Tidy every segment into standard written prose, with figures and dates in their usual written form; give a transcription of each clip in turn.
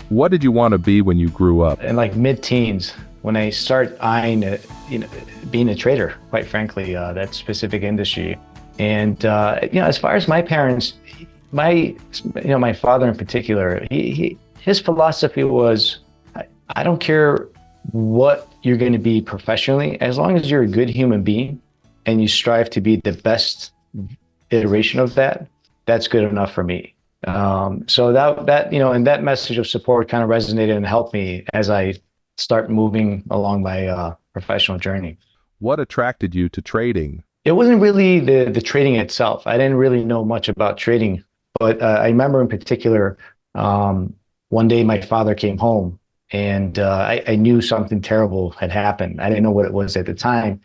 What did you want to be when you grew up? In like mid-teens, when I start eyeing it, being a trader, quite frankly, that specific industry. And as far as my parents, my father in particular, his philosophy was, I don't care what you're going to be professionally, as long as you're a good human being and you strive to be the best iteration of that, that's good enough for me. So and that message of support kind of resonated and helped me as I start moving along my professional journey. What attracted you to trading? It wasn't really the trading itself. I didn't really know much about trading, but I remember in particular, one day my father came home and I knew something terrible had happened. I didn't know what it was at the time.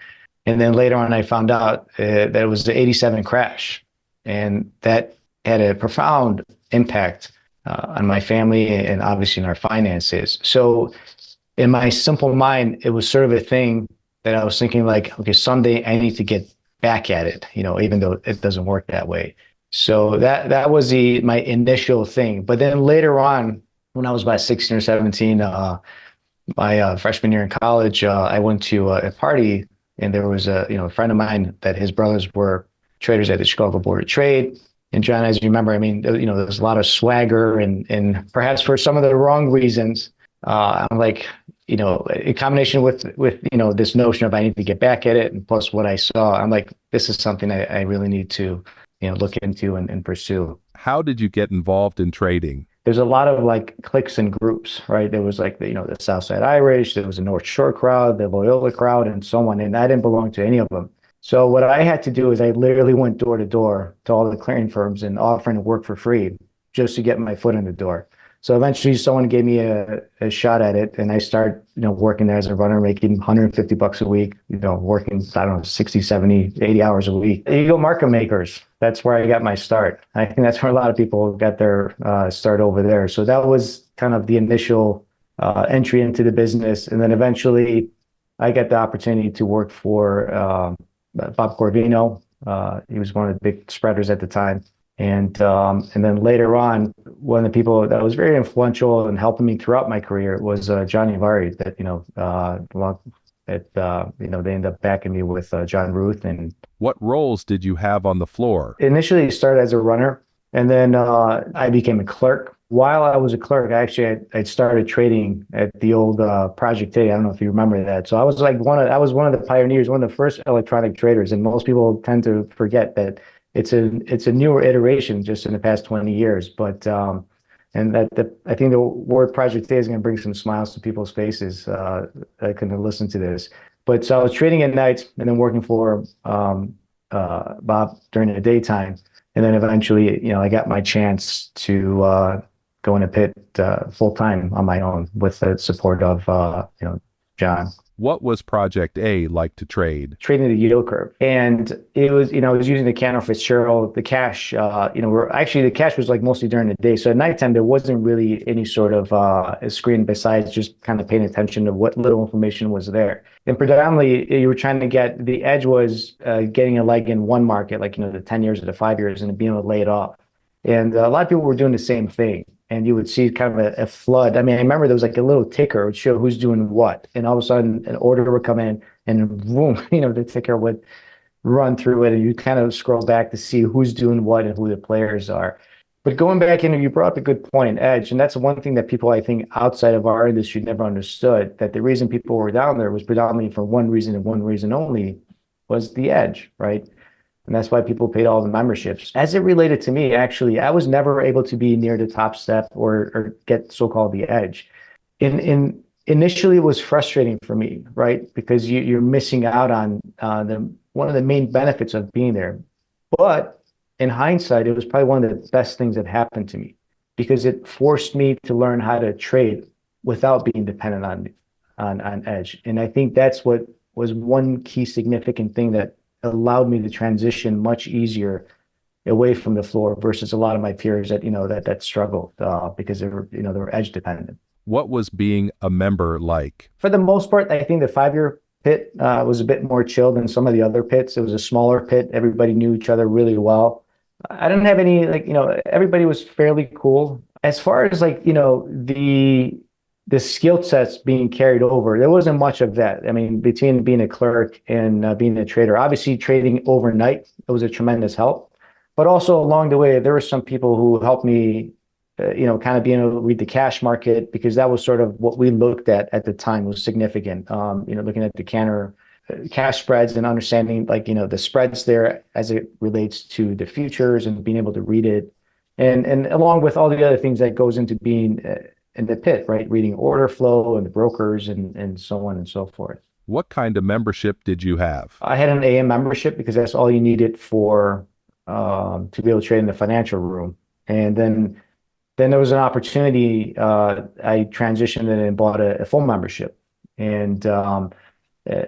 And then later on, I found out that it was the '87 crash. And that had a profound impact on my family and obviously in our finances. So in my simple mind, it was sort of a thing that I was thinking like, okay, someday I need to get back at it, even though it doesn't work that way. So that was my initial thing. But then later on, when I was about 16 or 17, my freshman year in college, I went to a party and there was a friend of mine that his brothers were traders at the Chicago Board of Trade. And John, as you remember, I mean, there's a lot of swagger and perhaps for some of the wrong reasons. I'm like, in combination with this notion of I need to get back at it, and plus what I saw, I'm like, this is something I really need to look into and pursue. How did you get involved in trading? There's a lot of like cliques and groups, right? There was like the Southside Irish, there was a North Shore crowd, the Loyola crowd, and so on. And I didn't belong to any of them. So what I had to do is I literally went door to door to all the clearing firms and offering to work for free just to get my foot in the door. So eventually someone gave me a shot at it and I started, working there as a runner, making $150 a week, working, I don't know, 60, 70, 80 hours a week. You go market makers. That's where I got my start. I think that's where a lot of people got their start over there. So that was kind of the initial entry into the business. And then eventually I got the opportunity to work for Bob Corvino. He was one of the big spreaders at the time. And then later on, one of the people that was very influential in helping me throughout my career was Johnny Vari. That they ended up backing me with John Ruth. And what roles did you have on the floor? Initially, started as a runner, and then I became a clerk. While I was a clerk, I started trading at the old Project A. I don't know if you remember that. So I was like I was one of the pioneers, one of the first electronic traders, and most people tend to forget that it's a newer iteration just in the past 20 years. But I think the word Project A is going to bring some smiles to people's faces that can listen to this. But so I was trading at night and then working for Bob during the daytime, and then eventually, I got my chance to go in a pit full time on my own with the support of John. What was Project A like to trade? Trading the yield curve. And it was, I was using the Cantor Fitzgerald, the cash, the cash was like mostly during the day. So at nighttime, there wasn't really any sort of a screen besides just kind of paying attention to what little information was there. And predominantly, you were trying to the edge was getting a leg in one market, like, the 10 years or the 5 years, and being able to lay it off. And a lot of people were doing the same thing. And you would see kind of a flood. I mean, I remember there was like a little ticker would show who's doing what. And all of a sudden an order would come in and boom, the ticker would run through it. And you kind of scroll back to see who's doing what and who the players are. But going back in, you brought up a good point, edge. And that's one thing that people, I think, outside of our industry never understood, that the reason people were down there was predominantly for one reason and one reason only, was the edge, right? And that's why people paid all the memberships. As it related to me, actually, I was never able to be near the top step or get so-called the edge. Initially, it was frustrating for me, right? Because you're missing out on one of the main benefits of being there. But in hindsight, it was probably one of the best things that happened to me because it forced me to learn how to trade without being dependent on edge. And I think that's what was one key significant thing that allowed me to transition much easier away from the floor versus a lot of my peers that struggled because they were edge dependent. What was being a member like? For the most part, I think the 5-year pit was a bit more chill than some of the other pits. It was a smaller pit. Everybody knew each other really well. I didn't have any everybody was fairly cool. As far as like, the skill sets being carried over, there wasn't much of that. I mean, between being a clerk and being a trader, obviously trading overnight, it was a tremendous help. But also along the way, there were some people who helped me, kind of being able to read the cash market because that was sort of what we looked at the time was significant. Looking at the counter cash spreads and understanding like, the spreads there as it relates to the futures and being able to read it. And along with all the other things that goes into being in the pit, right? Reading order flow and the brokers and so on and so forth. What kind of membership did you have? I had an AM membership because that's all you needed for to be able to trade in the financial room. And then there was an opportunity. I transitioned and bought a full membership. And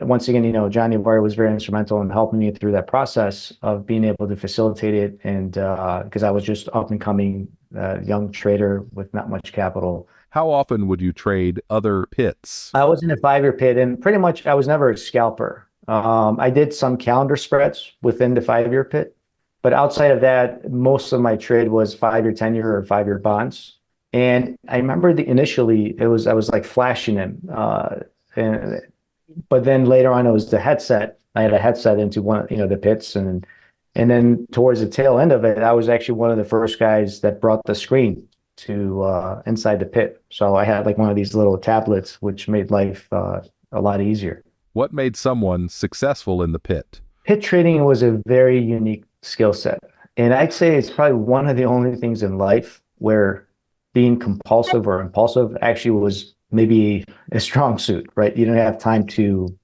once again, Johnny Varya was very instrumental in helping me through that process of being able to facilitate it. And because I was just up and coming young trader with not much capital. How often would you trade other pits? I was in a 5-year pit, and pretty much I was never a scalper. I did some calendar spreads within the 5-year pit, but outside of that, most of my trade was 5-year, 10-year, or 5-year bonds. And I remember initially I was like flashing them, and but then later on it was the headset. I had a headset into one, the pits, and then towards the tail end of it, I was actually one of the first guys that brought the screen to inside the pit. So I had like one of these little tablets, which made life a lot easier. What made someone successful in the pit? Pit trading was a very unique skill set. And I'd say it's probably one of the only things in life where being compulsive or impulsive actually was maybe a strong suit, right? You don't have time to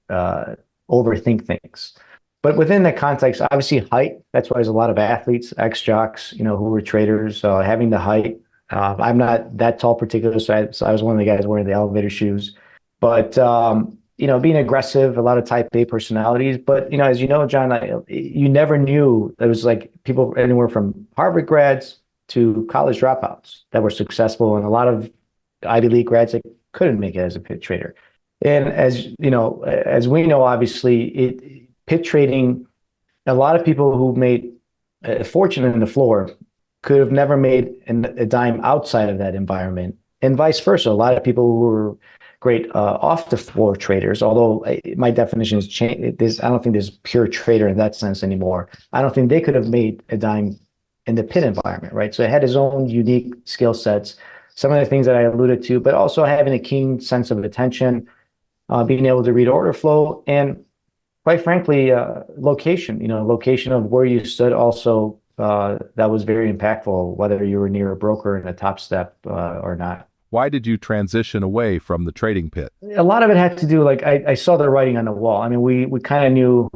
overthink things. But within that context, obviously height, that's why there's a lot of athletes, ex-jocks, who were traders, having the height. I'm not that tall particularly, so I was one of the guys wearing the elevator shoes. But being aggressive, a lot of type A personalities. But as you know, John, you never knew. There was like people anywhere from Harvard grads to college dropouts that were successful, and a lot of Ivy League grads that couldn't make it as a pit trader. And as we know, obviously, pit trading, a lot of people who made a fortune in the floor could have never made a dime outside of that environment, and vice versa. A lot of people who were great off the floor traders, although my definition has changed. I don't think there's pure trader in that sense anymore. I don't think they could have made a dime in the pit environment, right? So it had his own unique skill sets, some of the things that I alluded to, but also having a keen sense of attention, being able to read order flow, and quite frankly, location, location of where you stood also, that was very impactful, whether you were near a broker in a top step or not. Why did you transition away from the trading pit? A lot of it had to do, like I saw the writing on the wall. I mean, we kind of knew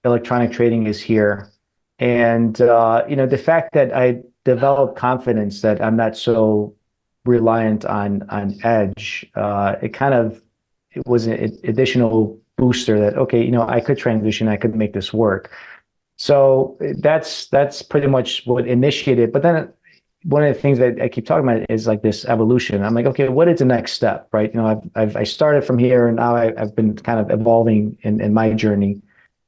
electronic trading is here. And, the fact that I developed confidence that I'm not so reliant on edge, it was an additional booster that, okay, I could transition, I could make this work. So that's pretty much what initiated. But then one of the things that I keep talking about is like this evolution. I'm like, okay, what is the next step, right? I started from here, and now I've been kind of evolving in my journey.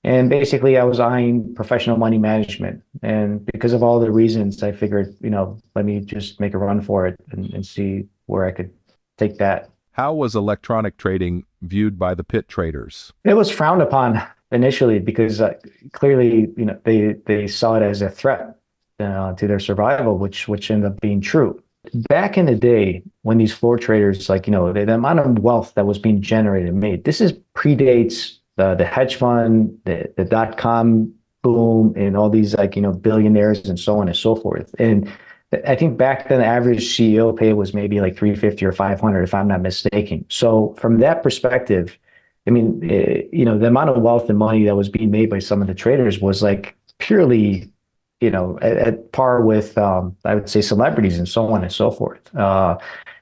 And basically, I was eyeing professional money management, and because of all the reasons, I figured, let me just make a run for it and see where I could take that. How was electronic trading viewed by the pit traders? It was frowned upon initially because clearly, they saw it as a threat to their survival, which ended up being true. Back in the day, when these floor traders, like, the amount of wealth that was being generated and made, this is predates the hedge fund, the dot-com boom, and all these billionaires and so on and so forth. And I think back then the average CEO pay was maybe like 350 or 500, if I'm not mistaken. So from that perspective, I mean, the amount of wealth and money that was being made by some of the traders was like purely, at par with, I would say, celebrities and so on and so forth.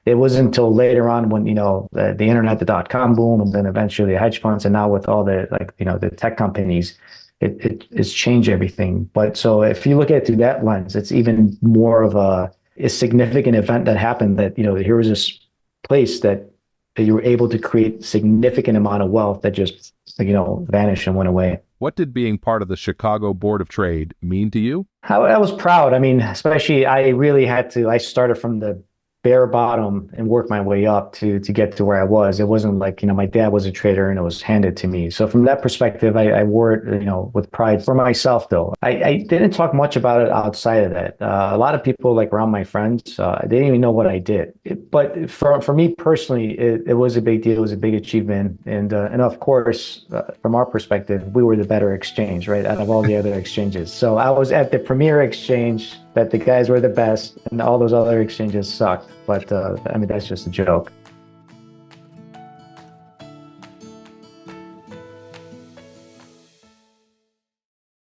It wasn't until later on when, the internet, the dot-com boom, and then eventually the hedge funds, and now with all the the tech companies, it's changed everything. But so if you look at it through that lens, it's even more of a significant event that happened, that, here was this place that you were able to create significant amount of wealth that just, vanished and went away. What did being part of the Chicago Board of Trade mean to you? I was proud. I mean, especially I really had to, I started from the bare bottom and work my way up to get to where I was. It wasn't like, my dad was a trader and it was handed to me. So from that perspective, I wore it, with pride for myself though. I didn't talk much about it outside of that. A lot of people like around my friends, they didn't even know what I did. But for me personally, it was a big deal. It was a big achievement. And of course, from our perspective, we were the better exchange, right? Out of all the other exchanges. So I was at the premier exchange that the guys were the best and all those other exchanges sucked. But I mean, that's just a joke.